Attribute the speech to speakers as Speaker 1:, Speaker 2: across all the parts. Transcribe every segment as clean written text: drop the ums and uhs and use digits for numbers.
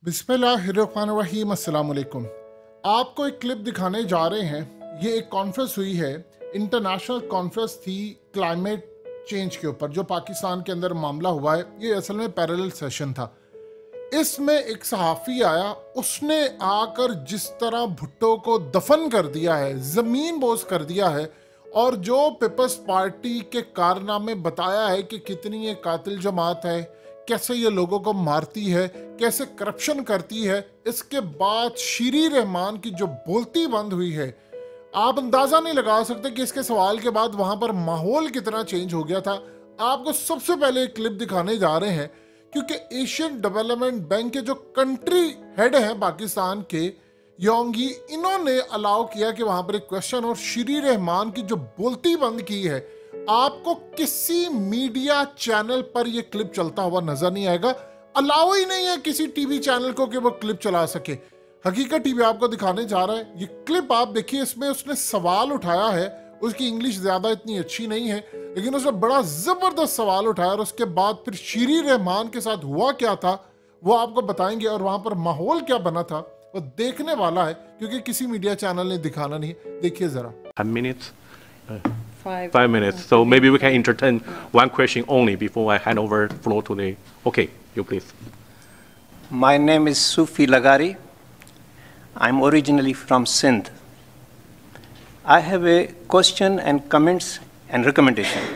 Speaker 1: बिस्मिल्लाहिर्रहमानिर्रहीम। अस्सलाम वालेकुम। आपको एक क्लिप दिखाने जा रहे हैं। ये एक कॉन्फ्रेंस हुई है, इंटरनेशनल कॉन्फ्रेंस थी क्लाइमेट चेंज के ऊपर, जो पाकिस्तान के अंदर मामला हुआ है। ये असल में पैरेलल सेशन था। इसमें एक सहाफ़ी आया, उसने आकर जिस तरह भुट्टो को दफन कर दिया है, ज़मीन बोझ कर दिया है, और जो पीपल्स पार्टी के कारनामे बताया है कि कितनी ये कातिल जमात है, कैसे ये लोगों को मारती है, कैसे करप्शन करती है। इसके बाद शीरी रहमान की जो बोलती बंद हुई है, आप अंदाज़ा नहीं लगा सकते कि इसके सवाल के बाद वहाँ पर माहौल कितना चेंज हो गया था। आपको सबसे पहले एक क्लिप दिखाने जा रहे हैं, क्योंकि एशियन डेवलपमेंट बैंक के जो कंट्री हेड हैं पाकिस्तान के, योंगी, इन्होंने अलाउ किया कि वहाँ पर एक क्वेश्चन, और शीरी रहमान की जो बोलती बंद की है, आपको किसी मीडिया चैनल पर यह क्लिप चलता हुआ नजर नहीं आएगा। अलाउ ही नहीं है किसी टीवी चैनल को कि वो क्लिप चला सके। हकीकत टीवी आपको दिखाने जा रहा है। ये क्लिप आप देखिए, इसमें उसने सवाल उठाया है। उसकी इंग्लिश ज्यादा इतनी अच्छी नहीं है, लेकिन उसने बड़ा जबरदस्त सवाल उठाया, और उसके बाद फिर शीरी रहमान के साथ हुआ क्या था वो आपको बताएंगे, और वहां पर माहौल क्या बना था वो देखने वाला है, क्योंकि किसी मीडिया चैनल ने दिखाना नहीं है। देखिए जरा।
Speaker 2: 10 minutes? 5 minutes. So maybe we can entertain one question only before I hand over the floor to the... Okay, you please.
Speaker 3: My name is Sufi Lagari. I'm originally from Sindh. I have a question and comments and recommendation.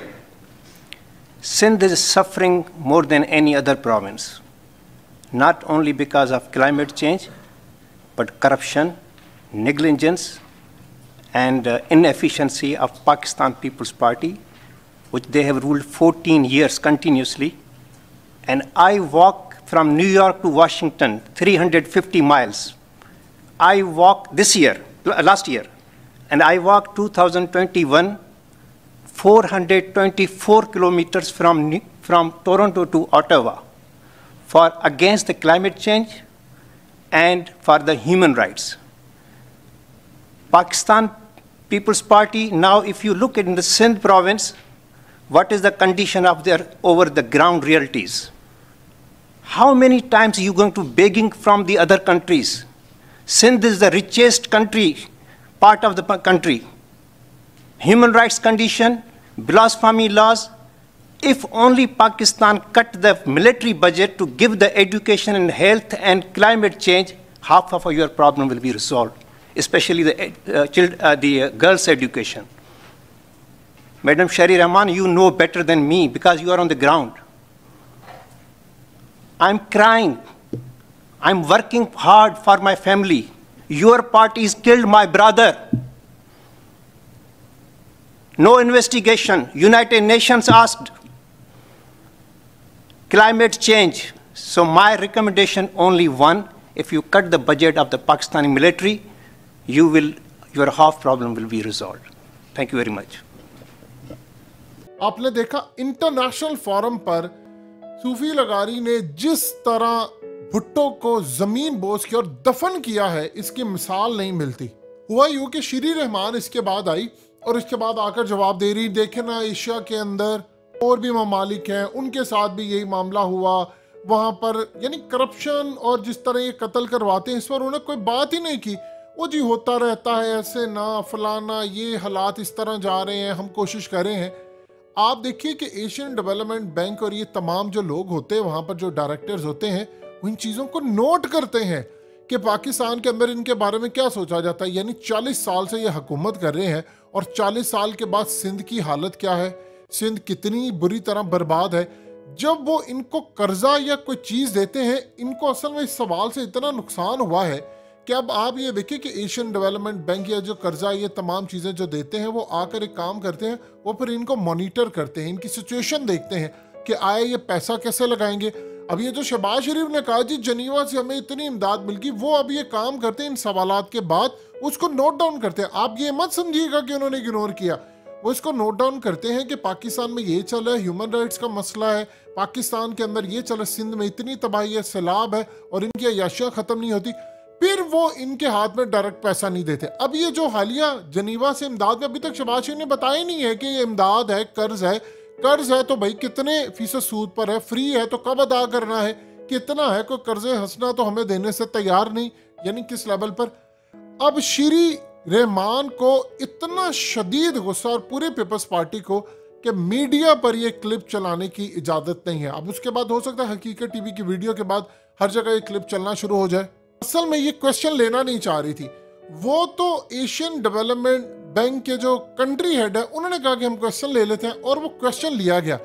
Speaker 3: Sindh is suffering more than any other province, not only because of climate change, but corruption, negligence, and inefficiency of Pakistan People's Party, which they have ruled 14 years continuously. And I walk from New York to Washington 350 miles. I walked last year, and I walked 2021 424 kilometers from Toronto to Ottawa against the climate change and for the human rights. Pakistan People's Party, now if you look in the Sindh province, what is the condition of their over the ground realities? How many times are you going to begging from the other countries? Sindh is the richest part of the country. Human rights condition, blasphemy laws. If only Pakistan cut the military budget to give the education and health and climate change, half of your problem will be resolved, especially the girls' education. Madam Shiri Rahman, you know better than me because you are on the ground. I'm crying. I'm working hard for my family. Your parties killed my brother. No investigation. United Nations asked. Climate change. So my recommendation only one: if you cut the budget of the Pakistani military, your half problem will be resolved. Thank you very much.
Speaker 1: आपने देखा international forum पर सूफी लगारी ने जिस तरह भुट्टो को जमीन बोझ के और दफन किया है, इसकी मिसाल नहीं मिलती। हुआ यूं कि शीरी रहमान इसके बाद आई, और इसके बाद आकर जवाब दे रही, देखे ना एशिया के अंदर और भी ममालिक हैं, उनके साथ भी यही मामला हुआ, वहां पर यानी करप्शन और जिस तरह ये कत्ल करवाते हैं, इस पर उन्होंने कोई बात ही नहीं की। वो जी होता रहता है ऐसे ना फलाना, ये हालात इस तरह जा रहे हैं, हम कोशिश कर रहे हैं। आप देखिए कि एशियन डेवलपमेंट बैंक और ये तमाम जो लोग होते हैं वहाँ पर, जो डायरेक्टर्स होते हैं, वो इन चीज़ों को नोट करते हैं कि पाकिस्तान के अंदर इनके बारे में क्या सोचा जाता है। यानी 40 साल से ये हुकूमत कर रहे हैं, और 40 साल के बाद सिंध की हालत क्या है, सिंध कितनी बुरी तरह बर्बाद है। जब वो इनको कर्जा या कोई चीज़ देते हैं, इनको असल में इस सवाल से इतना नुकसान हुआ है कि अब आप ये देखिए कि एशियन डेवलपमेंट बैंक या जो कर्जा, ये तमाम चीज़ें जो देते हैं, वो आकर एक काम करते हैं, वो फिर इनको मॉनिटर करते हैं, इनकी सिचुएशन देखते हैं कि आए ये पैसा कैसे लगाएंगे। अब ये जो शहबाज शरीफ ने कहा जी जनीवा से हमें इतनी इमदाद मिल गई, वो अब ये काम करते हैं, इन सवालात के बाद उसको नोट डाउन करते हैं। आप ये मत समझिएगा कि उन्होंने इग्नोर किया, वो इसको नोट डाउन करते हैं कि पाकिस्तान में ये चल रहा है, ह्यूमन राइट्स का मसला है, पाकिस्तान के अंदर ये चल रहा है, सिंध में इतनी तबाही है, सैलाब है, और इनकी अयाशियाँ ख़त्म नहीं होती। फिर वो इनके हाथ में डायरेक्ट पैसा नहीं देते। अब ये जो हालिया जनीवा से इमदाद में, अभी तक शहबाज शरीफ ने बताया नहीं है कि ये इमदाद है, कर्ज है। कर्ज है तो भाई कितने फीसद सूद पर है, फ्री है तो कब अदा करना है, कितना है, कोई कर्जे हंसना तो हमें देने से तैयार नहीं, यानी किस लेवल पर। अब श्री रहमान को इतना शदीद गुस्सा और पूरी पीपल्स पार्टी को कि मीडिया पर ये क्लिप चलाने की इजाजत नहीं है। अब उसके बाद हो सकता है हकीकत टीवी की वीडियो के बाद हर जगह ये क्लिप चलना शुरू हो जाए। असल में ये क्वेश्चन लेना नहीं चाह रही थी, वो तो एशियन डेवलपमेंट बैंक के जो कंट्री हेड है उन्होंने कहा कि हम क्वेश्चन ले लेते हैं, और वो क्वेश्चन लिया गया।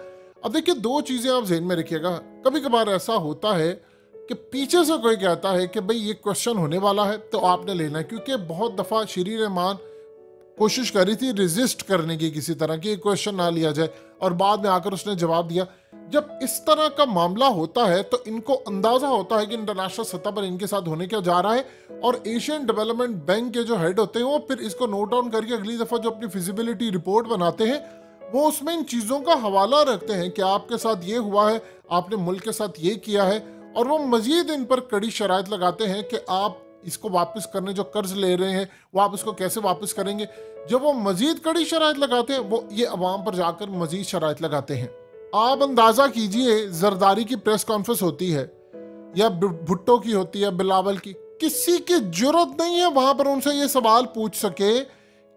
Speaker 1: अब देखिए, दो चीजें आप ज़हन में रखिएगा। कभी कभार ऐसा होता है कि पीछे से कोई कहता है कि भाई ये क्वेश्चन होने वाला है तो आपने लेना है, क्योंकि बहुत दफ़ा श्री रहमान कोशिश करी थी रेजिस्ट करने की किसी तरह की क्वेश्चन ना लिया जाए, और बाद में आकर उसने जवाब दिया। जब इस तरह का मामला होता है तो इनको अंदाजा होता है कि इंटरनेशनल सतह पर इनके साथ होने क्या जा रहा है, और एशियन डेवलपमेंट बैंक के जो हेड होते हैं वो फिर इसको नोट डाउन करके अगली दफ़ा जो अपनी फिजिबिलिटी रिपोर्ट बनाते हैं वो उसमें इन चीज़ों का हवाला रखते हैं कि आपके साथ ये हुआ है, आपने मुल्क के साथ ये किया है, और वो मजीद इन पर कड़ी शराइत लगाते हैं कि आप इसको वापस करने जो कर्ज ले रहे हैं वो आप इसको कैसे वापस करेंगे। जब वो मजीद कड़ी शराइत लगाते हैं वो ये अवाम पर जाकर मजीद शराइत लगाते हैं। आप अंदाज़ा कीजिए, जरदारी की प्रेस कॉन्फ्रेंस होती है या भुट्टो की होती है, बिलावल की, किसी की जरूरत नहीं है वहां पर उनसे ये सवाल पूछ सके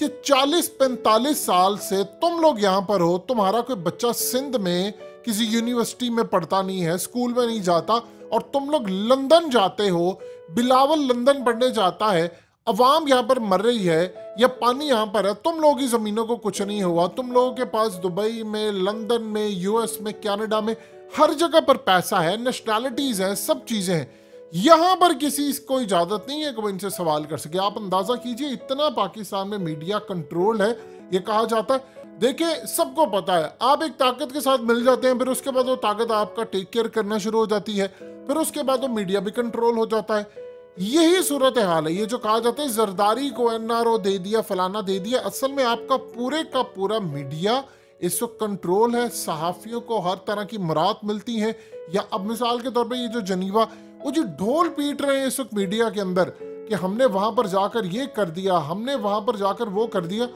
Speaker 1: कि 40-45 साल से तुम लोग यहाँ पर हो, तुम्हारा कोई बच्चा सिंध में किसी यूनिवर्सिटी में पढ़ता नहीं है, स्कूल में नहीं जाता, और तुम लोग लंदन जाते हो, बिलावल लंदन पढ़ने जाता है, अवाम यहाँ पर मर रही है या पानी यहाँ पर है, तुम लोगों की ज़मीनों को कुछ नहीं हुआ, तुम लोगों के पास दुबई में, लंदन में, यूएस में, कनाडा में हर जगह पर पैसा है, नेशनैलिटीज़ हैं, सब चीज़ें हैं, यहाँ पर किसी को इजाज़त नहीं है कि वो इनसे सवाल कर सके। आप अंदाज़ा कीजिए, इतना पाकिस्तान में मीडिया कंट्रोल है। ये कहा जाता है, देखिए सबको पता है, आप एक ताकत के साथ मिल जाते हैं, फिर उसके बाद वो ताकत आपका टेक केयर करना शुरू हो जाती है, फिर उसके बाद वो मीडिया भी कंट्रोल हो जाता है। यही सूरत हाल है। ये जो कहा जाता है जरदारी को एनआरओ दे दिया, फलाना दे दिया, असल में आपका पूरे का पूरा मीडिया इस वक्त कंट्रोल है। सहाफ़ियों को हर तरह की मुराद मिलती है। या अब मिसाल के तौर पे ये जो जनीवा, वो जो ढोल पीट रहे हैं इस वक्त मीडिया के अंदर कि हमने वहां पर जाकर ये कर दिया, हमने वहां पर जाकर वो कर दिया,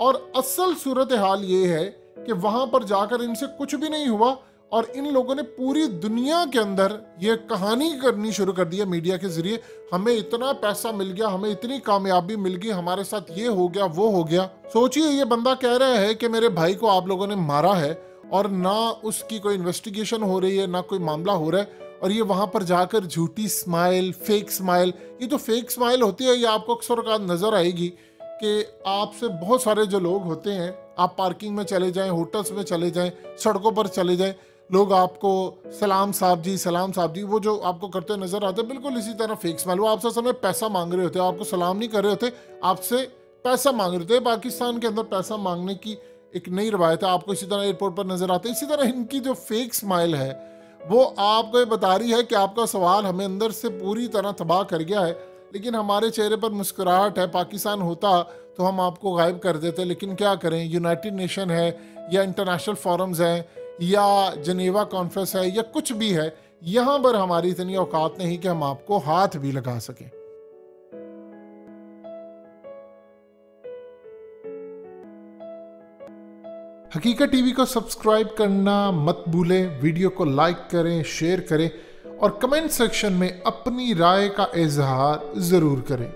Speaker 1: और असल सूरत हाल ये है कि वहां पर जाकर इनसे कुछ भी नहीं हुआ, और इन लोगों ने पूरी दुनिया के अंदर ये कहानी करनी शुरू कर दी है मीडिया के जरिए। हमें इतना पैसा मिल गया, हमें इतनी कामयाबी मिल गई, हमारे साथ ये हो गया, वो हो गया। सोचिए, ये बंदा कह रहा है कि मेरे भाई को आप लोगों ने मारा है, और ना उसकी कोई इन्वेस्टिगेशन हो रही है, ना कोई मामला हो रहा है, और ये वहां पर जाकर झूठी स्माइल, फेक स्माइल, ये जो फेक स्माइल होती है ये आपको अक्सर नजर आएगी कि आपसे बहुत सारे जो लोग होते हैं, आप पार्किंग में चले जाएं, होटल्स में चले जाएं, सड़कों पर चले जाएं, लोग आपको सलाम साहब जी वो जो आपको करते नजर आते हैं, बिल्कुल इसी तरह फेक स्माइल। वो आपसे समय पैसा मांग रहे होते हैं, आपको सलाम नहीं कर रहे होते, आपसे पैसा मांग रहे होते हैं। पाकिस्तान के अंदर पैसा मांगने की एक नई रवायत है, आपको इसी तरह एयरपोर्ट पर नजर आते हैं। इसी तरह इनकी जो फेक स्माइल है वो आपको ये बता रही है कि आपका सवाल हमें अंदर से पूरी तरह तबाह कर गया है, लेकिन हमारे चेहरे पर मुस्कुराहट है। पाकिस्तान होता तो हम आपको गायब कर देते, लेकिन क्या करें, यूनाइटेड नेशन है या इंटरनेशनल फोरम्स हैं या जनेवा कॉन्फ्रेंस है या कुछ भी है, यहाँ पर हमारी इतनी औकात नहीं कि हम आपको हाथ भी लगा सकें। हकीकत टीवी को सब्सक्राइब करना मत भूलें, वीडियो को लाइक करें, शेयर करें, और कमेंट सेक्शन में अपनी राय का इजहार जरूर करें।